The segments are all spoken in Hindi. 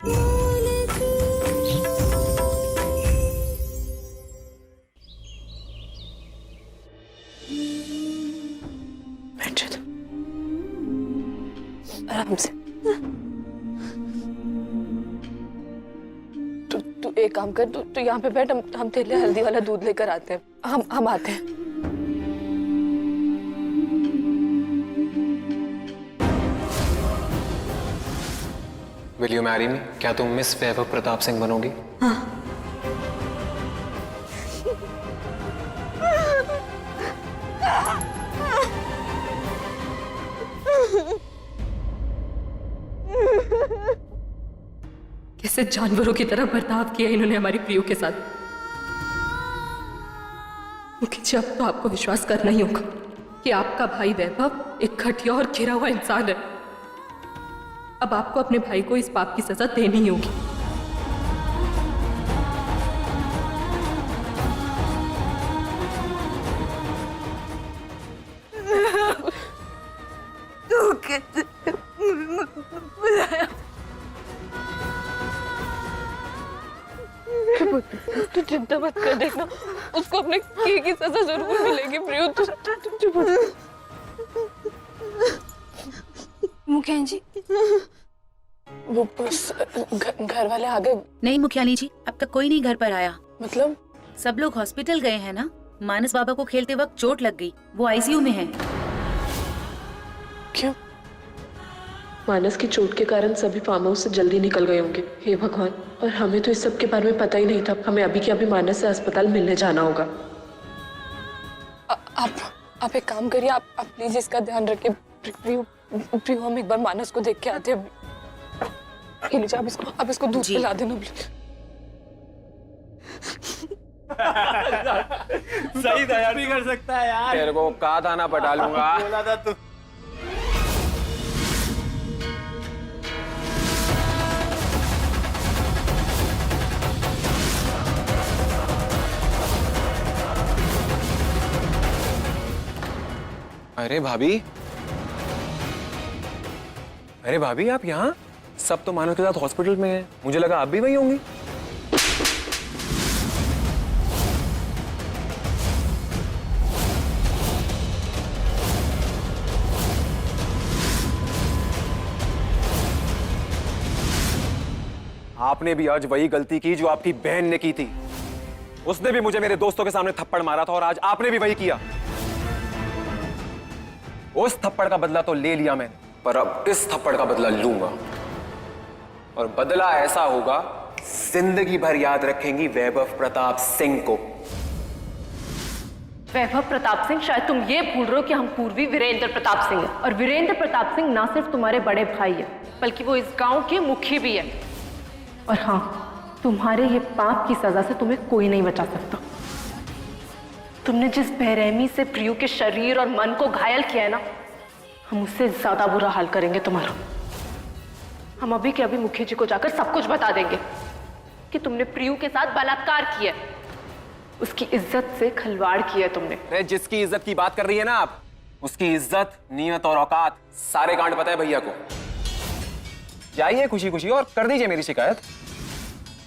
आराम से। तू एक काम कर, तू यहाँ पे बैठ, हम तेरे लिए हल्दी वाला दूध लेकर आते हैं। हम आते हैं। Will you marry me? क्या तुम मिस वैभव प्रताप सिंह बनोगी? हाँ। कैसे जानवरों की तरह बर्ताव किया इन्होंने हमारी प्रियो के साथ। मुखी जी, अब तो आपको विश्वास करना ही होगा कि आपका भाई वैभव एक घटिया और घिरा हुआ इंसान है। अब आपको अपने भाई को इस पाप की सजा देनी ही होगी। तू चिंता मत कर, देखना उसको अपने किए की सजा जरूर मिलेगी। प्रियो तू चुप हो। मुखियानी जी, वो बस घर वाले आ गए। नहीं मुखियानी जी, अब तक कोई नहीं घर पर आया। मतलब सब लोग हॉस्पिटल गए हैं ना। मानस बाबा को खेलते वक्त चोट लग गई, वो आईसीयू में है। क्यों? मानस की चोट के कारण सभी फार्म हाउस से जल्दी निकल गए होंगे। हे भगवान, और हमें तो इस सब के बारे में पता ही नहीं था। हमें अभी के अभी मानस से अस्पताल मिलने जाना होगा। आप एक काम करिए, आप प्लीज इसका ध्यान रखिए। प्रियो, हम एक बार मानस को देख के आते हैं। आप इसको दूध पिला देना प्लीज। सही दया भी कर सकता है यार। तेरे को कहा था ना, पटा लूंगा। बोला था तू। अरे भाभी, अरे भाभी, आप यहाँ? सब तो मानव के साथ हॉस्पिटल में हैं। मुझे लगा आप भी वहीं होंगी। आपने भी आज वही गलती की जो आपकी बहन ने की थी। उसने भी मुझे मेरे दोस्तों के सामने थप्पड़ मारा था और आज आपने भी वही किया। उस थप्पड़ का बदला तो ले लिया मैंने, पर अब इस थप्पड़ का बदला लूंगा। और बदला ऐसा होगा, जिंदगी भर याद रखेंगी वैभव प्रताप सिंह को। वैभव प्रताप सिंह, शायद तुम ये भूल रहे हो कि हम पूर्वी वीरेंद्र प्रताप सिंह हैं। और वीरेंद्र प्रताप सिंह ना सिर्फ तुम्हारे बड़े भाई है, बल्कि वो इस गांव के मुखी भी है। और हाँ, तुम्हारे ये पाप की सजा से तुम्हें कोई नहीं बचा सकता। तुमने जिस बेरहमी से प्रियो के शरीर और मन को घायल किया है ना, हम उससे ज्यादा बुरा हाल करेंगे तुम्हारा। हम अभी के अभी मुखी जी को जाकर सब कुछ बता देंगे कि तुमने प्रियो के साथ बलात्कार किया, उसकी इज्जत से खिलवाड़ किया तुमने। अरे जिसकी इज्जत की बात कर रही है ना आप, उसकी इज्जत, नियत और औकात सारे कांड पता है भैया को। जाइए खुशी खुशी और कर दीजिए मेरी शिकायत।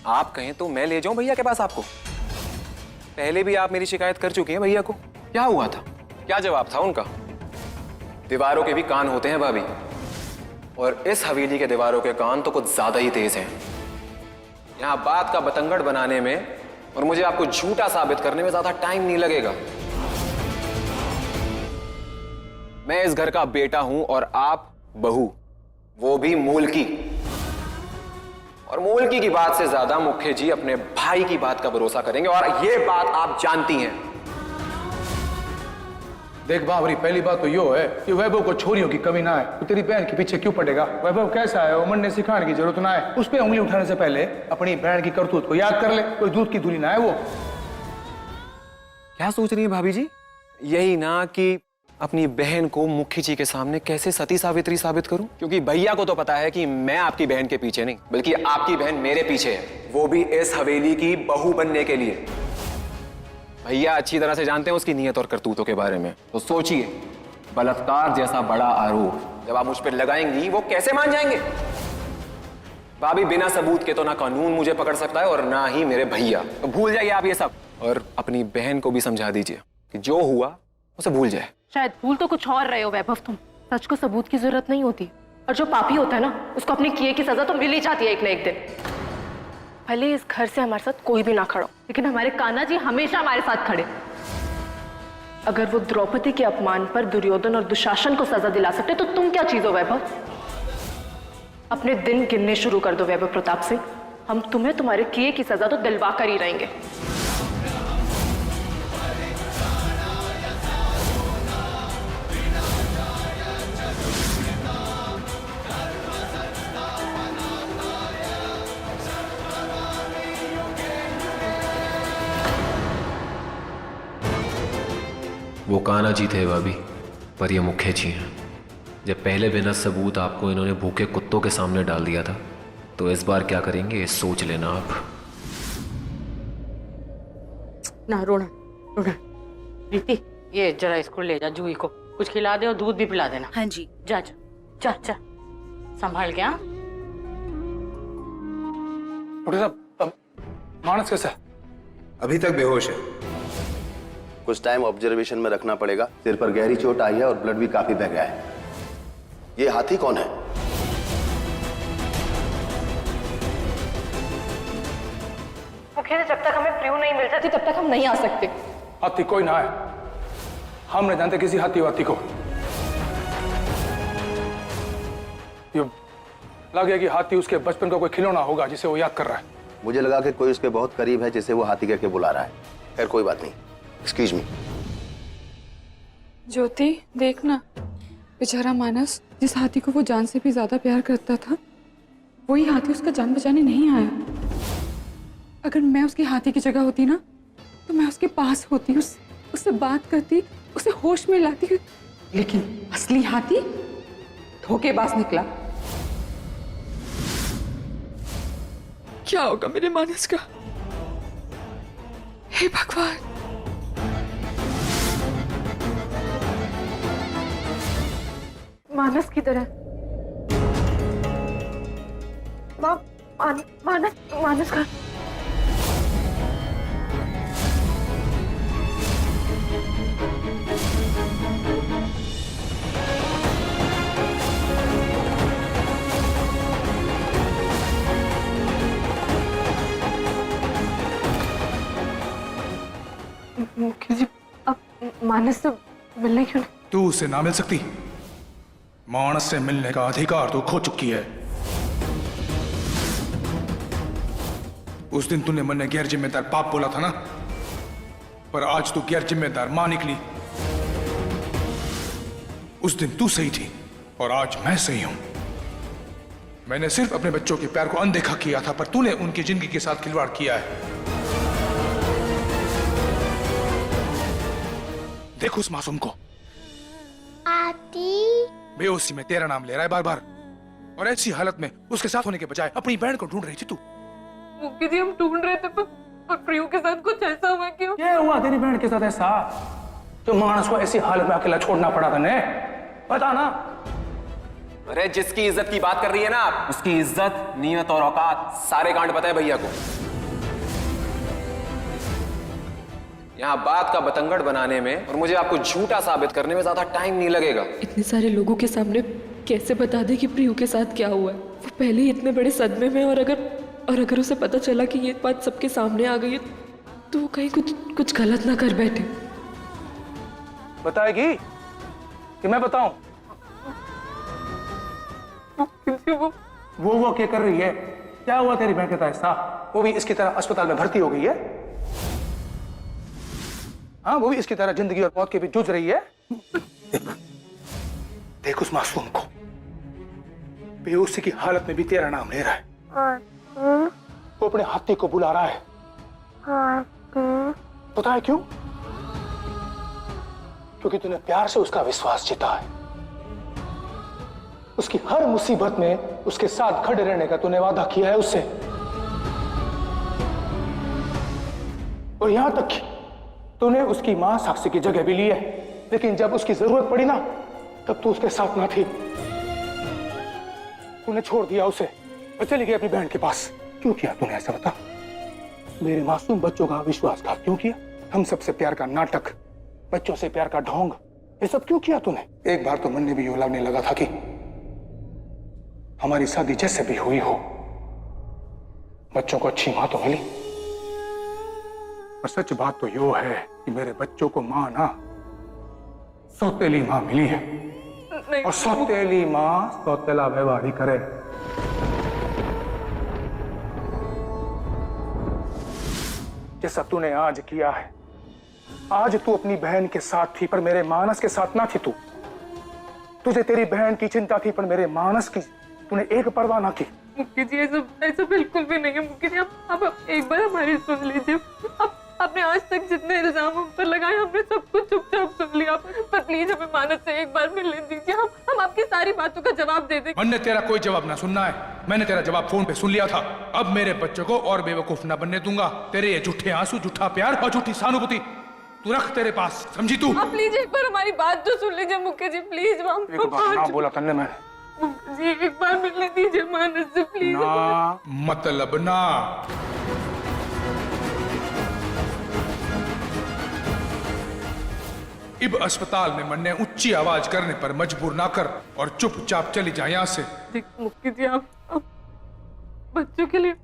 आप कहें तो मैं ले जाऊं भैया के पास आपको। पहले भी आप मेरी शिकायत कर चुके हैं भैया को। क्या हुआ था? क्या जवाब था उनका? दीवारों के भी कान होते हैं भाभी, और इस हवेली के दीवारों के कान तो कुछ ज्यादा ही तेज हैं। यहां बात का बतंगड़ बनाने में और मुझे आपको झूठा साबित करने में ज्यादा टाइम नहीं लगेगा। मैं इस घर का बेटा हूं और आप बहू, वो भी मूलकी। और मूलकी की बात से ज्यादा मुखी जी अपने भाई की बात का भरोसा करेंगे, और ये बात आप जानती हैं। देख बाबरी, पहली बात तो यो है कि वैभव को छोरियों की कमी ना है। तो तेरी बहन के पीछे क्यों पड़ेगा? वैभव कैसा है, उमर ने सिखाने की जरूरत ना है। उस पर उंगली उठाने से पहले अपनी बहन की करतूत को याद कर ले। कोई दूध की धुली ना है वो। क्या सोच रही है भाभी जी? यही ना कि अपनी बहन को मुखी जी के सामने कैसे सती सावित्री साबित करूं? क्योंकि भैया को तो पता है कि मैं आपकी बहन के पीछे नहीं, बल्कि आपकी बहन मेरे पीछे है, वो भी इस हवेली की बहू बनने के लिए। भैया अच्छी तरह से जानते हैं उसकी नीयत और करतूतों के बारे में। तो सोचिए, बलात्कार जैसा बड़ा आरोप जब आप मुझ पर लगाएंगी, वो कैसे मान जाएंगे? भाभी बिना सबूत के तो ना कानून मुझे पकड़ सकता है और ना ही मेरे भैया। तो भूल जाइए आप ये सब, और अपनी बहन को भी समझा दीजिए कि जो हुआ उसे भूल जाए। शायद भूल तो कुछ और रहे हो वैभव तुम। सच को सबूत की जरूरत नहीं होती, और जो पापी होता है ना उसको अपने किए की सजा तो मिल ही जाती है एक ना एक दिन। भले इस घर से हमारे साथ कोई भी ना खड़ा हो, लेकिन हमारे कान्हा जी हमेशा हमारे साथ खड़े। अगर वो द्रौपदी के अपमान पर दुर्योधन और दुशासन को सजा दिला सकते तो तुम क्या चीज हो वैभव? अपने दिन गिनने शुरू कर दो वैभव प्रताप सिंह। हम तुम्हें तुम्हारे किए की सजा तो दिलवा कर ही रहेंगे। वो कान्हा जी थे भाभी, पर ये मुख्य जी हैं। जब पहले बिना सबूत आपको इन्होंने भूखे कुत्तों के सामने डाल दिया था, तो इस बार क्या करेंगे ये सोच लेना आप। ना रोना रोना, प्रीति ये जरा इसको ले जा, जूही को कुछ खिला दे और दूध भी पिला देना। हाँ जी। जा जा जा जा, संभाल के। हाँ डॉक्टर साहब, मानस कैसा है? अभी तक बेहोश है, कुछ टाइम ऑब्जर्वेशन में रखना पड़ेगा। सिर पर गहरी चोट आई है और ब्लड भी काफी बह गया है। ये हाथी कौन है? मुखिया, जब तक हमें प्रियू नहीं मिल जाती तब तक हम नहीं आ सकते। हाथी कोई ना है, हम नहीं जानते किसी हाथी वाथी को। ये लग गया कि हाथी उसके बचपन का कोई खिलौना होगा जिसे वो याद कर रहा है। मुझे लगा कि कोई उसके बहुत करीब है जिसे वो हाथी कहकर बुला रहा है। खैर कोई बात नहीं। Excuse me. ज्योति देखना, बेचारा मानस जिस हाथी को वो जान से भी ज्यादा प्यार करता था, वही हाथी उसका जान बचाने नहीं आया। अगर मैं उसकी हाथी की जगह होती ना, तो मैं उसके पास होती, उससे बात करती, उसे होश में लाती। लेकिन असली हाथी धोखेबाज निकला। क्या होगा मेरे मानस का? हे भगवान। मानस की तरह मानस का मुखिया जी, अब मानस से मिलने क्यों नहीं? तू उससे ना मिल सकती। मानस से मिलने का अधिकार तो खो चुकी है। उस दिन तूने मन गैर जिम्मेदार बाप बोला था ना, पर आज तू गैर जिम्मेदार मां निकली। उस दिन तू सही थी और आज मैं सही हूं। मैंने सिर्फ अपने बच्चों के प्यार को अनदेखा किया था, पर तूने उनकी जिंदगी के साथ खिलवाड़ किया है। देखो उस मासूम को, बेहोशी में तेरा नाम ले रहा है बार बार, और ऐसी हालत में उसके साथ होने के बजाय अपनी बहन को ढूंढ रही थी तू। मुखिया जी, हम ढूंढ रहे थे पर प्रियू के साथ कुछ ऐसा हुआ क्यों? क्या हुआ तेरी बहन के साथ ऐसा जो मानस को ऐसी हालत में अकेला छोड़ना पड़ा था? ने बता ना। अरे जिसकी इज्जत की बात कर रही है ना आप, उसकी इज्जत, नियत और औकात सारे कांड पता है भैया को। यहाँ बात का बतंगड़ बनाने में और मुझे आपको झूठा साबित करने में ज्यादा टाइम नहीं लगेगा। इतने सारे लोगों के सामने कैसे बता दे कि प्रियू के साथ क्या हुआ है? वो पहले ही इतने बड़े सदमे में, और अगर उसे पता चला कि ये बात सबके सामने आ गई है तो वो कहीं कुछ गलत ना कर बैठे। बताएगी कि मैं बताऊं? वो क्या कर रही है? क्या हुआ तेरी बहन के साथ ऐसा? वो भी इसकी तरह अस्पताल में भर्ती हो गई है? हाँ, वो भी इसकी तरह जिंदगी और मौत के बीच जूझ रही है। देख उस मासूम को, बेहोशी की हालत में भी तेरा नाम ले रहा है। वो अपने हाथी को बुला रहा है। पता है क्यों? क्योंकि तूने प्यार से उसका विश्वास जीता है। उसकी हर मुसीबत में उसके साथ खड़े रहने का तूने वादा किया है उससे, और यहां तक कि तूने उसकी मां साक्षी की जगह भी ली है। लेकिन जब उसकी जरूरत पड़ी ना, तब तू उसके साथ ना थी। तूने छोड़ दिया उसे, और चली गई अपनी बहन के पास। क्यों किया तूने ऐसा, बता? मेरे मासूम बच्चों का विश्वासघात क्यों किया? हम सबसे प्यार का नाटक, बच्चों से प्यार का ढोंग, ये सब क्यों किया तूने? एक बार तो मन ने भी यूं लगने लगा था कि हमारी शादी जैसे भी हुई हो, बच्चों को अच्छी मां तो मिली। और सच बात तो यो है कि मेरे बच्चों को मां ना सौतेली मां मिली है। और सौतेली मां सौतेला व्यवहार ही करे। जैसा तूने आज किया है, आज तू अपनी बहन के साथ थी पर मेरे मानस के साथ ना थी। तुझे तेरी बहन की चिंता थी पर मेरे मानस की तूने एक परवाह ना की। मुक्की जी ऐसा बिल्कुल भी नहीं है। मुक्की जी आप एक बार हमारी सुन लीजिए। आपने आज तक जितने इल्जाम हम पर लगाए हमने सब कुछ चुपचाप सुन लिया, पर प्लीज हमें मानस से एक बार मिलने दीजिए। हम आपकी सारी बातों का जवाब दे देंगे। मैंने तेरा कोई जवाब ना सुनना है, मैंने तेरा जवाब फोन पे सुन लिया था। अब मेरे बच्चों को और बेवकूफ ना बनने दूंगा। तेरे ये झूठे आंसू, झूठा प्यार और झूठी सहानुभूति तू रख तेरे पास, समझी तू? आप प्लीज एक बार हमारी बात तो सुन लीजिए मुक्की जी, प्लीज। एक बार ना बोला तन्ने मैं। जी एक बार मिलने दीजिए मानस से प्लीज। ना मतलब ना। इब अस्पताल में मन्ने ऊंची आवाज करने पर मजबूर ना कर और चुपचाप चली जा यहाँ से। मुक्की जी आप बच्चों के लिए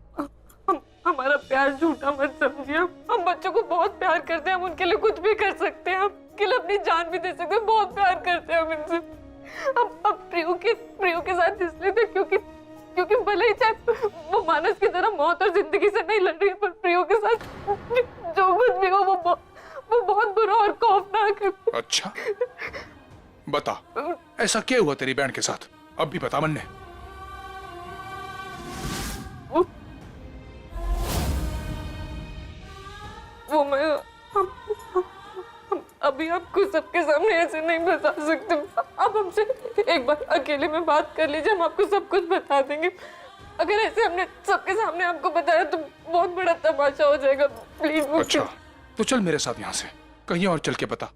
हमारा प्यार झूठा मत समझिए। हम बच्चों को बहुत प्यार करते हैं, हम उनके लिए कुछ भी कर सकते हैं, हम उनके लिए अपनी जान भी दे सकते हैं। बहुत प्यार करते हैं हम इनसे। अब प्रियो के साथ इसलिए थे क्योंकि भले ही चाहे वो मानस की तरह मौत और जिंदगी से नहीं लड़ रही है, पर प्रियो के साथ जो कुछ भी हो वो बहुत बुरा और खौफनाक है। अच्छा बता, ऐसा क्या हुआ तेरी बहन के साथ? अब भी बता मन्ने। वो मैं हम अभी आपको सबके सामने ऐसे नहीं बता सकते। आप हमसे एक बार अकेले में बात कर लीजिए, हम आपको सब कुछ बता देंगे। अगर ऐसे हमने सबके सामने आपको बताया तो बहुत बड़ा तमाशा हो जाएगा। प्लीज। अच्छा तो चल मेरे साथ यहाँ से, कहीं और चल के बता।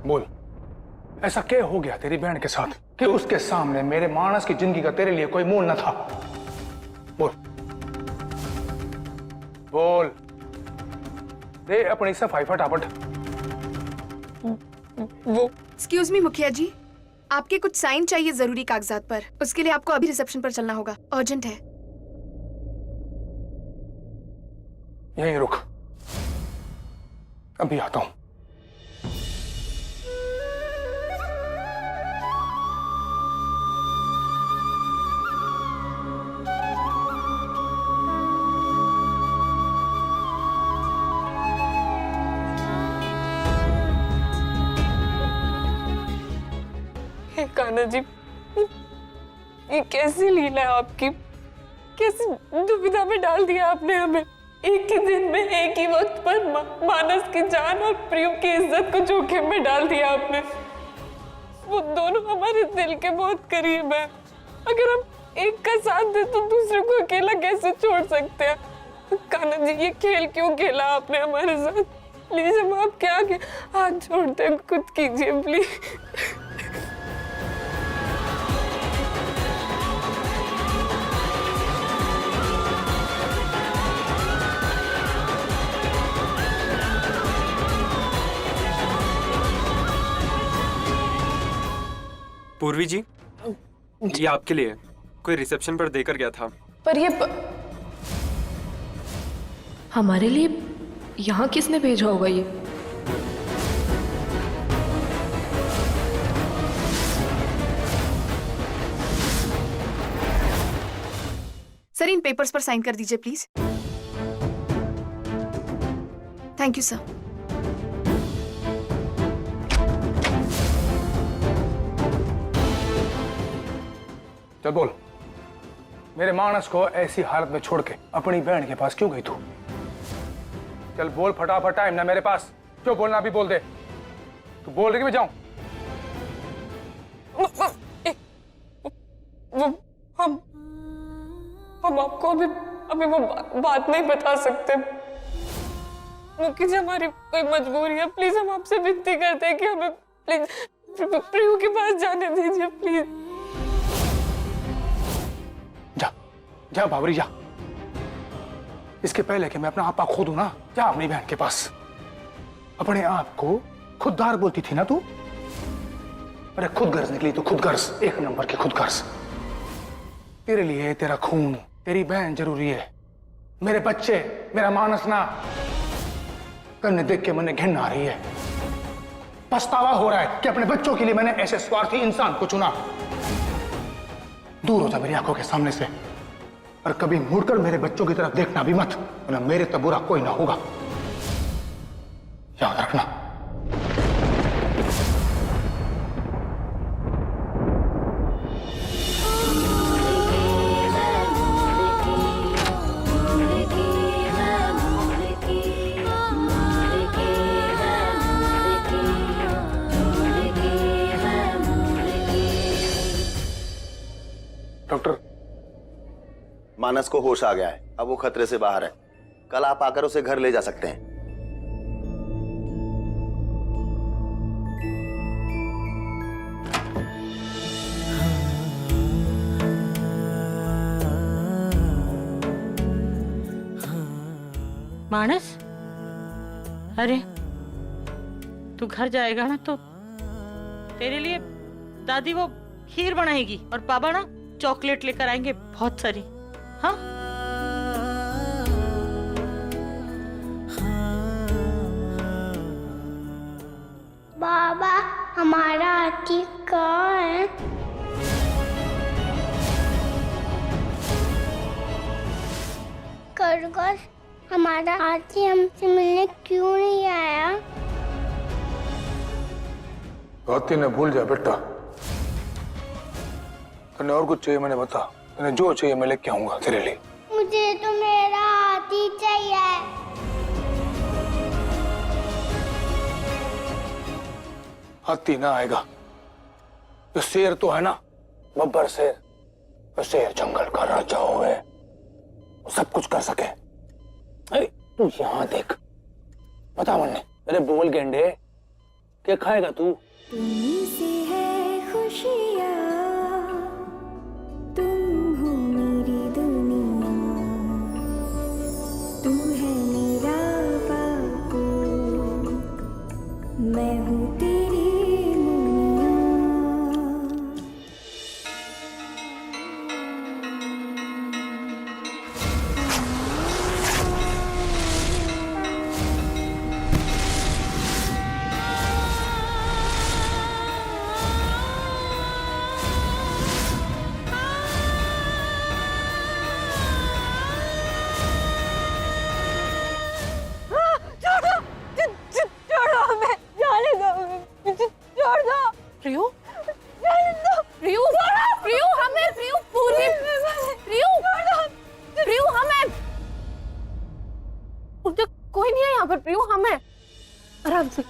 बोल, ऐसा क्या हो गया तेरी बहन के साथ कि उसके सामने मेरे मानस की जिंदगी का तेरे लिए कोई मोल न था? बोल बोल, दे अपनी सफाई फटाफट। वो एक्सक्यूज मी मुखिया जी, आपके कुछ साइन चाहिए जरूरी कागजात पर। उसके लिए आपको अभी रिसेप्शन पर चलना होगा, अर्जेंट है। यहीं रुक, अभी आता हूं। कान्हा जी, ये कैसी लीला है आपकी? कैसी दुविधा में डाल दिया आपने हमें। एक ही दिन में एक ही वक्त पर मानस की जान और प्रियो की इज्जत को जोखिम में डाल दिया आपने। वो दोनों हमारे दिल के बहुत करीब है। अगर हम एक का साथ दे तो दूसरे को अकेला कैसे छोड़ सकते हैं? कान्हा जी, ये खेल क्यों खेला आपने हमारे साथ? प्लीज हम आपके आगे हाथ जोड़ते हैं, कुछ कीजिए प्लीज। पूर्वी जी, ये आपके लिए कोई रिसेप्शन पर देकर गया था। पर ये हमारे लिए यहाँ किसने भेजा होगा ये? सर इन पेपर्स पर साइन कर दीजिए प्लीज। Thank you sir. चल बोल, मेरे मानस को ऐसी हालत में छोड़ के अपनी बहन के पास क्यों गई तू? चल बोल फटाफट, टाइम ना मेरे पास। जो बोलना अभी बोल दे। तू बोल रही कि मैं जाऊं? हम आपको अभी वो बात नहीं बता सकते मुखी जी, हमारी कोई मजबूरी है। प्लीज हम आपसे विनती करते हैं कि हमें प्लीज प्रियू के पास जाने दीजिए प्लीज। जा जा बाबरी जा, इसके पहले कि मैं अपना आपा खो दूं ना, जा अपनी बहन के पास। अपने आप को खुददार बोलती थी ना तू, अरे खुद गर्ज निकली तू, खुद गर्ज, एक नंबर की खुद गर्ज। तेरे लिए तेरा खून, तेरी बहन जरूरी है, मेरे बच्चे, मेरा मानस ना। करने देख के मन घिन आ रही है, पछतावा हो रहा है कि अपने बच्चों के लिए मैंने ऐसे स्वार्थी इंसान को चुना। दूर हो जा मेरी आंखों के सामने से, और कभी मुड़कर मेरे बच्चों की तरफ देखना भी मत, वरना मेरे तो बुरा कोई ना होगा, याद रखना। डॉक्टर, मानस को होश आ गया है, अब वो खतरे से बाहर है। कल आप आकर उसे घर ले जा सकते हैं। मानस, अरे तू घर जाएगा ना तो तेरे लिए दादी वो खीर बनाएगी और पापा ना चॉकलेट लेकर आएंगे बहुत सारी। हाँ बाबा, हमारा हाथी कहाँ है? खरगोश, हमारा हाथी हमसे मिलने क्यों नहीं आया? हाथी ने भूल जा बेटा, तने और कुछ चाहिए मैंने बता, तने जो चाहिए मैं लेके आऊंगा तेरे लिए। मुझे तो मेरा हाथी चाहिए। हाथी ना आएगा, तो शेर तो है ना, बब्बर शेर। तो शेर जंगल का राजा होवे, सब कुछ कर सके। अरे तू यहाँ देख, बता मन्ने, अरे बोल गेंडे, क्या खाएगा तू? तुमसे है खुशियाँ, तुम हो मेरी दुनिया, तू है मेरा बाबू, मैं हूँ तेरी मुनिया। प्रियू, प्रियू, प्रियू हमें, प्रियू पूरी, प्रियू, प्रियू हमें, कोई नहीं है यहाँ पर। प्रियू हमें, आराम से,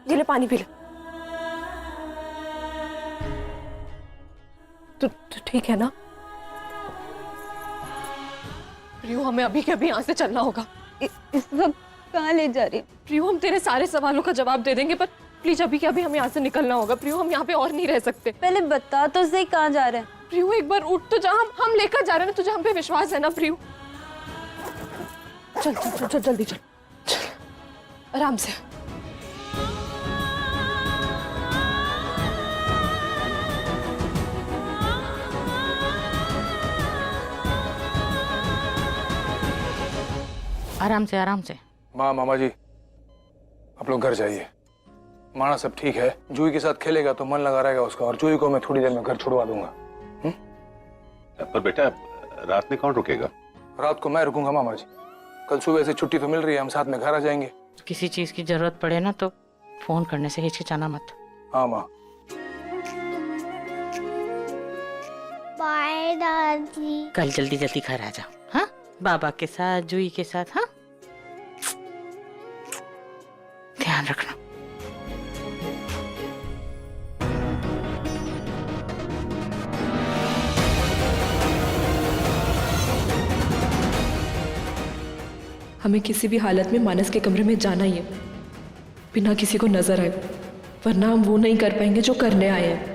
ये ले पानी पी ले। तू ठीक है ना? प्रियू हमें अभी के अभी यहाँ से चलना होगा। इस वक्त कहाँ ले जा रही? प्रियू हम तेरे सारे सवालों का जवाब दे देंगे, पर प्लीज अभी के अभी हमें यहाँ से निकलना होगा। प्रियू हम यहाँ पे और नहीं रह सकते। पहले बता तो सही कहाँ जा रहे हैं? प्रियू एक बार उठ तो जा, हम लेकर जा रहे हैं, तुझे हम पे विश्वास है ना प्रियू? चल चल चल, चल जल्दी चल, चल आराम से। आराम से, आराम से। माँ, मामा जी, आप लोग घर जाइए। माना सब ठीक है, जूही के साथ खेलेगा तो मन लगा रहेगा उसका, और जूही को मैं थोड़ी देर में घर छुड़वा दूंगा। पर बेटा, रात में कौन रुकेगा? रात को मैं रुकूंगा मामा जी, कल सुबह से छुट्टी तो मिल रही है, हम साथ में घर आ जाएंगे। किसी चीज की जरूरत पड़े ना तो फोन करने से हिचकिचाना मत। हाँ माँ। बाय दादी। कल जल्दी जल्दी घर आ जा। हाँ, बाबा के साथ, जूही के साथ। हाँ, ध्यान रखना। हमें किसी भी हालत में मानस के कमरे में जाना ही है, बिना किसी को नजर आए, वरना हम वो नहीं कर पाएंगे जो करने आए हैं।